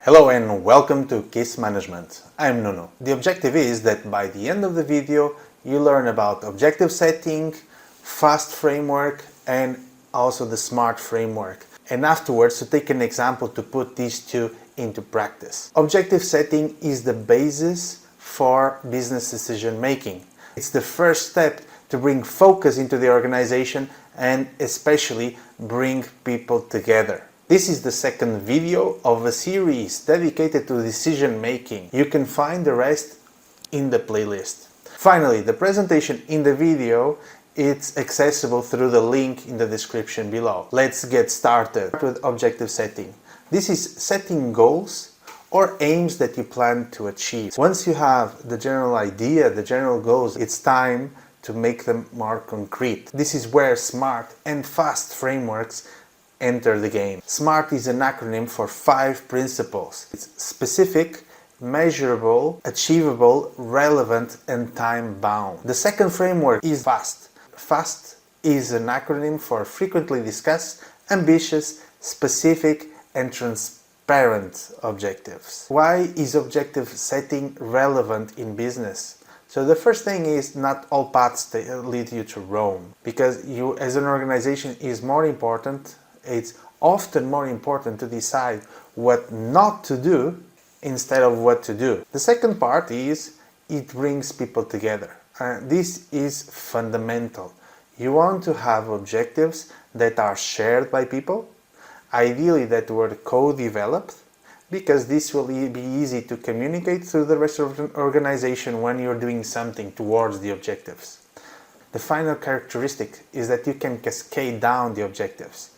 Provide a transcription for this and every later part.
Hello and welcome to Kiss Management. I'm Nuno. The objective is that by the end of the video you learn about objective setting, FAST framework and also the SMART framework. And afterwards to take an example to put these two into practice. Objective setting is the basis for business decision making. It's the first step to bring focus into the organization and especially bring people together. This is the second video of a series dedicated to decision making. You can find the rest in the playlist. Finally, the presentation in the video is accessible through the link in the description below. Let's get started with objective setting. This is setting goals or aims that you plan to achieve. Once you have the general idea, the general goals, it's time to make them more concrete. This is where SMART and FAST frameworks enter the game. SMART is an acronym for 5 principles. It's specific, measurable, achievable, relevant, and time-bound. The second framework is FAST. FAST is an acronym for frequently discussed, ambitious, specific, and transparent objectives. Why is objective setting relevant in business? So the first thing is not all paths lead you to Rome, because you as an organization is more important. It's often more important to decide what not to do instead of what to do. The second part is it brings people together. This is fundamental. You want to have objectives that are shared by people, ideally that were co-developed, because this will be easy to communicate through the rest of the organization when you're doing something towards the objectives. The final characteristic is that you can cascade down the objectives.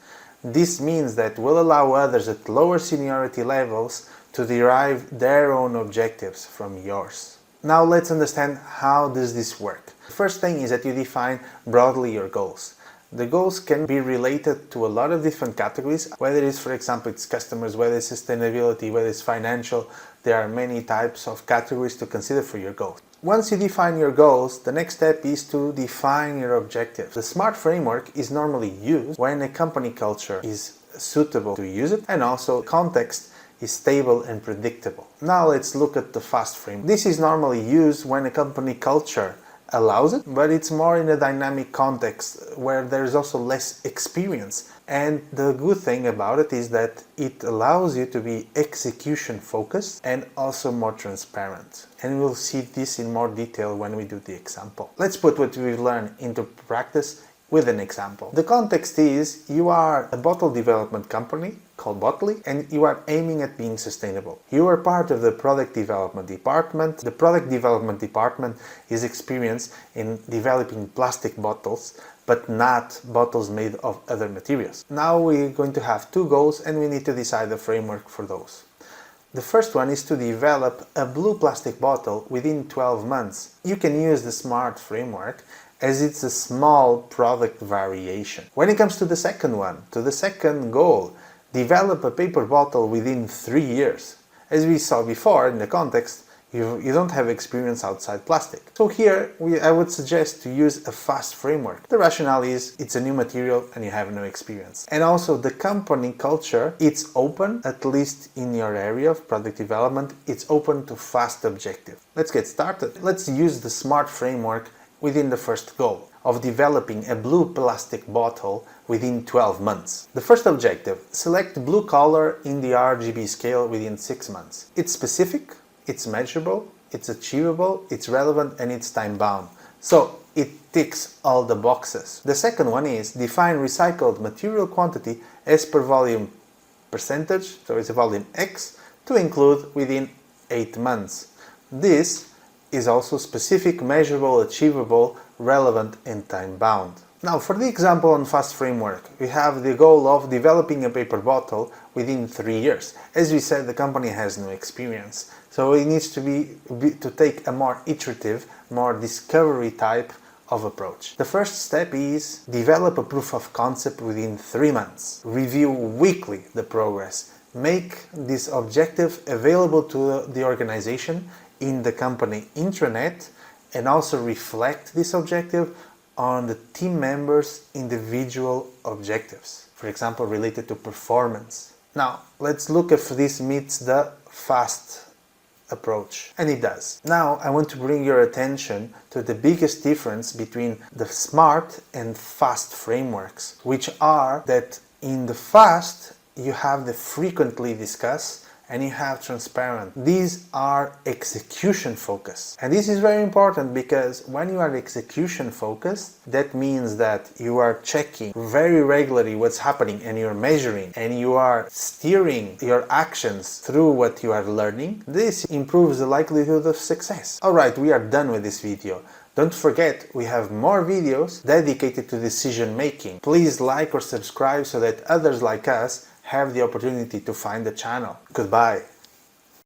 This means that will allow others at lower seniority levels to derive their own objectives from yours. Now let's understand how does this work. The first thing is that you define broadly your goals. The goals can be related to a lot of different categories, whether it's, for example, it's customers, whether it's sustainability, whether it's financial. There are many types of categories to consider for your goals. Once you define your goals, the next step is to define your objectives. The SMART framework is normally used when a company culture is suitable to use it and also context is stable and predictable. Now let's look at the FAST framework. This is normally used when a company culture allows it, but it's more in a dynamic context where there's also less experience. And the good thing about it is that it allows you to be execution focused and also more transparent. And we'll see this in more detail when we do the example. Let's put what we've learned into practice with an example. The context is you are a bottle development company called Botley and you are aiming at being sustainable. You are part of the product development department. The product development department is experienced in developing plastic bottles, but not bottles made of other materials. Now we're going to have 2 goals and we need to decide the framework for those. The first one is to develop a blue plastic bottle within 12 months. You can use the SMART framework as it's a small product variation. When it comes to the second one, to the second goal, develop a paper bottle within 3 years. As we saw before in the context, you don't have experience outside plastic. So here I would suggest to use a FAST framework. The rationale is it's a new material and you have no experience. And also the company culture, it's open, at least in your area of product development, it's open to FAST objective. Let's get started. Let's use the SMART framework within the first goal of developing a blue plastic bottle within 12 months. The first objective, select blue color in the RGB scale within 6 months. It's specific, it's measurable, it's achievable, it's relevant, and it's time-bound. So it ticks all the boxes. The second one is define recycled material quantity as per volume percentage, so it's a volume X, to include within 8 months. This is also specific, measurable, achievable, relevant, and time-bound. Now for the example on FAST framework, we have the goal of developing a paper bottle within 3 years. As we said, the company has no experience, so it needs to take a more iterative, more discovery type of approach. The first step is develop a proof of concept within 3 months. Review weekly the progress. Make this objective available to the organization in the company intranet and also reflect this objective on the team members' individual objectives, for example related to performance. Now, let's look if this meets the fast approach. And it does. Now, I want to bring your attention to the biggest difference between the SMART and fast frameworks, which are that in the fast, you have the frequently discussed and you have transparent. These are execution focused. And this is very important because when you are execution focused, that means that you are checking very regularly what's happening and you're measuring and you are steering your actions through what you are learning. This improves the likelihood of success. Alright, we are done with this video. Don't forget, we have more videos dedicated to decision making. Please like or subscribe so that others like us have the opportunity to find the channel. Goodbye.